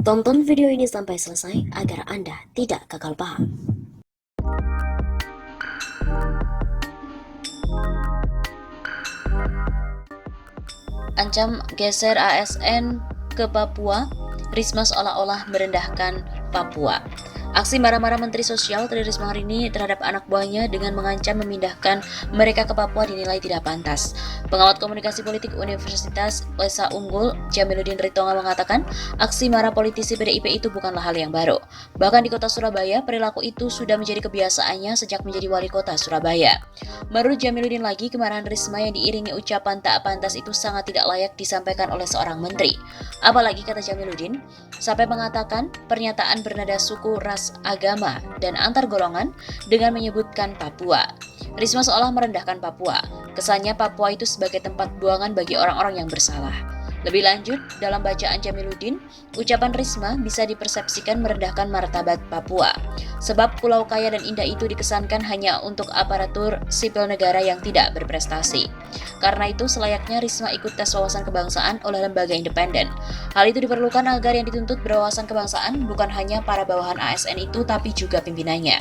Tonton video ini sampai selesai agar Anda tidak gagal paham. Ancam geser ASN ke Papua, Risma seolah-olah merendahkan Papua. Aksi marah-marah Menteri Sosial Tri Risma hari ini terhadap anak buahnya dengan mengancam memindahkan mereka ke Papua dinilai tidak pantas. Pengamat komunikasi politik Universitas Lesa Unggul, Jamiluddin Ritonga mengatakan, aksi marah politisi PDIP itu bukanlah hal yang baru. Bahkan di kota Surabaya, perilaku itu sudah menjadi kebiasaannya sejak menjadi wali kota Surabaya. Menurut Jamiluddin lagi, kemarahan Risma yang diiringi ucapan tak pantas itu sangat tidak layak disampaikan oleh seorang menteri. Apalagi kata Jamiluddin, sampai mengatakan pernyataan bernada suku, ras, agama, dan antar golongan dengan menyebutkan Papua. Risma seolah merendahkan Papua. Kesannya Papua itu sebagai tempat buangan bagi orang-orang yang bersalah. Lebih lanjut, dalam bacaan Jamiluddin, ucapan Risma bisa dipersepsikan merendahkan martabat Papua. Sebab pulau kaya dan indah itu dikesankan hanya untuk aparatur sipil negara yang tidak berprestasi. Karena itu, selayaknya Risma ikut tes wawasan kebangsaan oleh lembaga independen. Hal itu diperlukan agar yang dituntut berwawasan kebangsaan bukan hanya para bawahan ASN itu, tapi juga pimpinannya.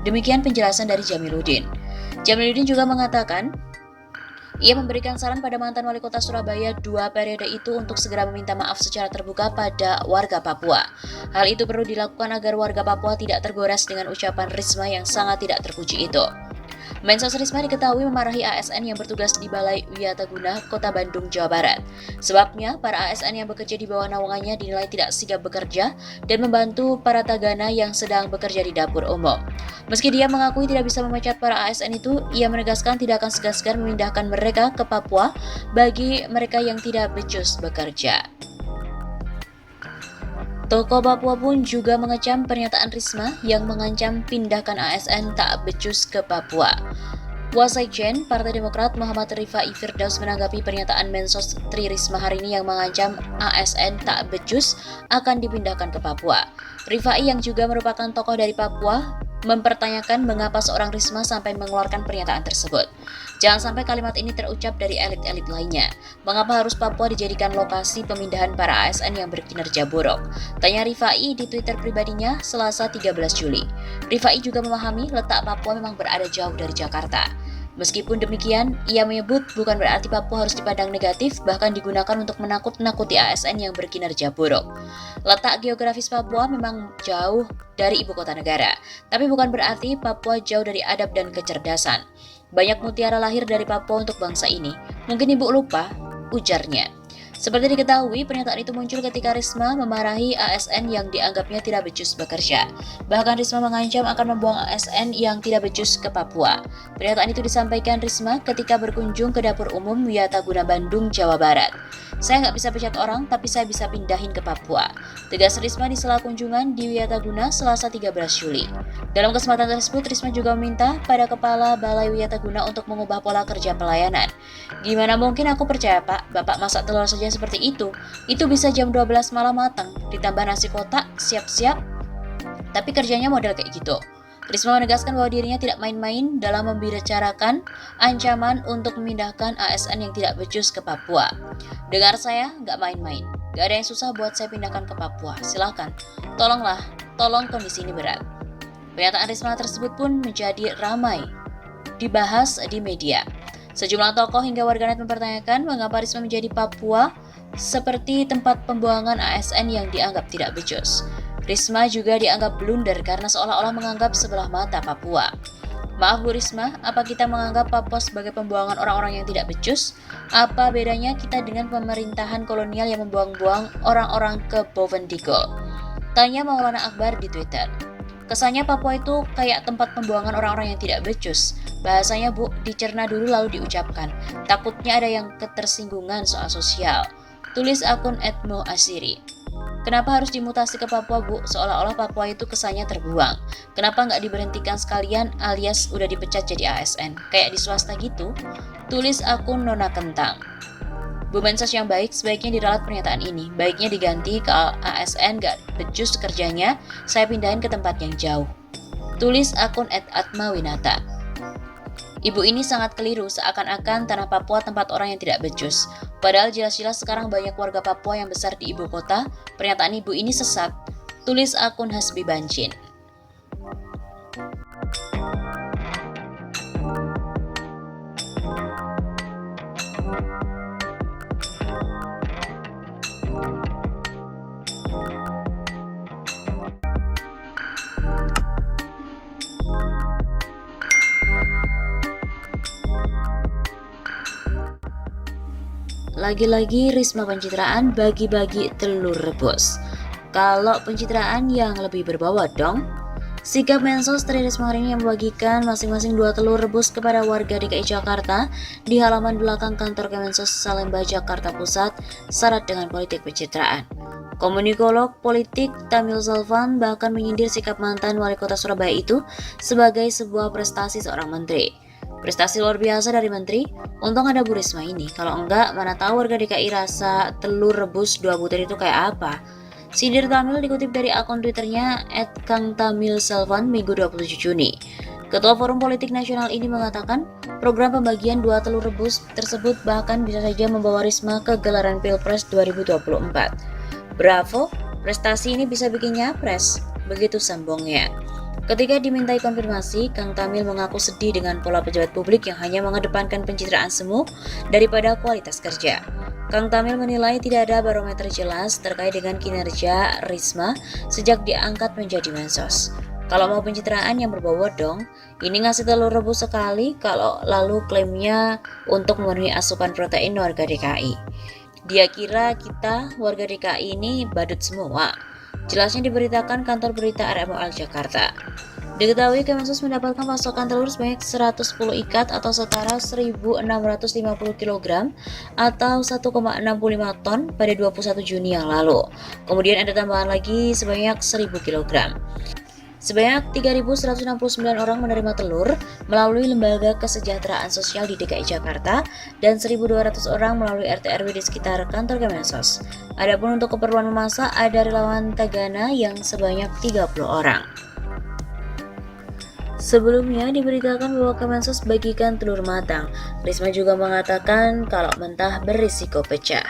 Demikian penjelasan dari Jamiluddin. Jamiluddin juga mengatakan, ia memberikan saran pada mantan wali kota Surabaya 2 periode itu untuk segera meminta maaf secara terbuka pada warga Papua. Hal itu perlu dilakukan agar warga Papua tidak tergores dengan ucapan Risma yang sangat tidak terpuji itu. Mensos Risma diketahui memarahi ASN yang bertugas di Balai Wiataguna, Kota Bandung, Jawa Barat. Sebabnya, para ASN yang bekerja di bawah naungannya dinilai tidak sigap bekerja dan membantu para tagana yang sedang bekerja di dapur umum. Meski dia mengakui tidak bisa memecat para ASN itu, ia menegaskan tidak akan segan-segan memindahkan mereka ke Papua bagi mereka yang tidak becus bekerja. Tokoh Papua pun juga mengecam pernyataan Risma yang mengancam pindahkan ASN tak becus ke Papua. Wasekjen Partai Demokrat Muhammad Rifai Firdaus menanggapi pernyataan Mensos Tri Risma hari ini yang mengancam ASN tak becus akan dipindahkan ke Papua. Rifai yang juga merupakan tokoh dari Papua mempertanyakan mengapa seorang Risma sampai mengeluarkan pernyataan tersebut. Jangan sampai kalimat ini terucap dari elit-elit lainnya. Mengapa harus Papua dijadikan lokasi pemindahan para ASN yang berkinerja buruk? Tanya Rifai di Twitter pribadinya Selasa 13 Juli. Rifai juga memahami letak Papua memang berada jauh dari Jakarta. Meskipun demikian, ia menyebut bukan berarti Papua harus dipandang negatif, bahkan digunakan untuk menakut-nakuti ASN yang berkinerja buruk. Letak geografis Papua memang jauh dari ibu kota negara, tapi bukan berarti Papua jauh dari adab dan kecerdasan. Banyak mutiara lahir dari Papua untuk bangsa ini. Mungkin ibu lupa, ujarnya. Seperti diketahui, pernyataan itu muncul ketika Risma memarahi ASN yang dianggapnya tidak becus bekerja. Bahkan Risma mengancam akan membuang ASN yang tidak becus ke Papua. Pernyataan itu disampaikan Risma ketika berkunjung ke dapur umum Wiataguna Bandung, Jawa Barat. Saya nggak bisa pecat orang, tapi saya bisa pindahin ke Papua. Tegas Risma di sela kunjungan di Wiataguna Selasa 13 Juli. Dalam kesempatan tersebut, Risma juga meminta pada Kepala Balai Wiataguna untuk mengubah pola kerja pelayanan. Gimana mungkin aku percaya Pak, Bapak masak telur saja seperti itu bisa jam 12 malam matang, ditambah nasi kotak, siap-siap, tapi kerjanya model kayak gitu. Risma menegaskan bahwa dirinya tidak main-main dalam membicarakan ancaman untuk memindahkan ASN yang tidak becus ke Papua. Dengar saya, nggak main-main. Gak ada yang susah buat saya pindahkan ke Papua. Silakan, tolong kondisi ini berat. Pernyataan Risma tersebut pun menjadi ramai dibahas di media. Sejumlah tokoh hingga warganet mempertanyakan mengapa Risma menjadi Papua seperti tempat pembuangan ASN yang dianggap tidak becus. Risma juga dianggap blunder karena seolah-olah menganggap sebelah mata Papua. Maaf Bu Risma, apa kita menganggap Papua sebagai pembuangan orang-orang yang tidak becus? Apa bedanya kita dengan pemerintahan kolonial yang membuang-buang orang-orang ke Bovendigul? Tanya Maulana Akbar di Twitter. Kesannya Papua itu kayak tempat pembuangan orang-orang yang tidak becus. Bahasanya Bu, dicerna dulu lalu diucapkan. Takutnya ada yang ketersinggungan soal sosial. Tulis akun @moasiri. Kenapa harus dimutasi ke Papua Bu? Seolah-olah Papua itu kesannya terbuang. Kenapa nggak diberhentikan sekalian alias udah dipecat jadi ASN? Kayak di swasta gitu? Tulis akun Nona Kentang. Bu Mensos yang baik sebaiknya diralat pernyataan ini. Baiknya diganti ke ASN nggak becus kerjanya, saya pindahin ke tempat yang jauh. Tulis akun @atmawinata. Ibu ini sangat keliru, seakan-akan tanah Papua tempat orang yang tidak becus. Padahal jelas-jelas sekarang banyak warga Papua yang besar di ibu kota. Pernyataan ibu ini sesat, tulis akun Hasbi Bancin. Lagi-lagi Risma pencitraan bagi-bagi telur rebus. Kalau pencitraan yang lebih berbobot dong. Sikap Mensos Tri Risma hari ini yang membagikan masing-masing 2 telur rebus kepada warga DKI Jakarta di halaman belakang kantor Kemensos Salemba, Jakarta Pusat, syarat dengan politik pencitraan. Komunikolog politik Tamil Selvan bahkan menyindir sikap mantan wali kota Surabaya itu sebagai sebuah prestasi seorang menteri. Prestasi luar biasa dari menteri, untung ada Bu Risma ini. Kalau enggak, mana tahu warga DKI rasa telur rebus 2 butir itu kayak apa. Sindir Tamil dikutip dari akun Twitternya @kangtamilselvan Minggu 27 Juni. Ketua Forum Politik Nasional ini mengatakan, program pembagian 2 telur rebus tersebut bahkan bisa saja membawa Risma ke gelaran Pilpres 2024. Bravo, prestasi ini bisa bikin nyapres, begitu sambungnya. Ketika dimintai konfirmasi, Kang Tamil mengaku sedih dengan pola pejabat publik yang hanya mengedepankan pencitraan semu daripada kualitas kerja. Kang Tamil menilai tidak ada barometer jelas terkait dengan kinerja Risma sejak diangkat menjadi Mensos. Kalau mau pencitraan yang berbobot dong, ini ngasih telur rebus sekali kalau lalu klaimnya untuk memenuhi asupan protein warga DKI. Dia kira kita warga DKI ini badut semua. Jelasnya diberitakan kantor berita RMOL Jakarta. Diketahui Kemensos mendapatkan pasokan telur sebanyak 110 ikat atau setara 1.650 kg atau 1,65 ton pada 21 Juni yang lalu. Kemudian ada tambahan lagi sebanyak 1.000 kg. Sebanyak 3.169 orang menerima telur melalui Lembaga Kesejahteraan Sosial di DKI Jakarta dan 1.200 orang melalui RT/RW di sekitar kantor Kemensos. Adapun untuk keperluan memasak ada relawan Tagana yang sebanyak 30 orang. Sebelumnya diberitakan bahwa Kemensos bagikan telur matang. Risma juga mengatakan kalau mentah berisiko pecah.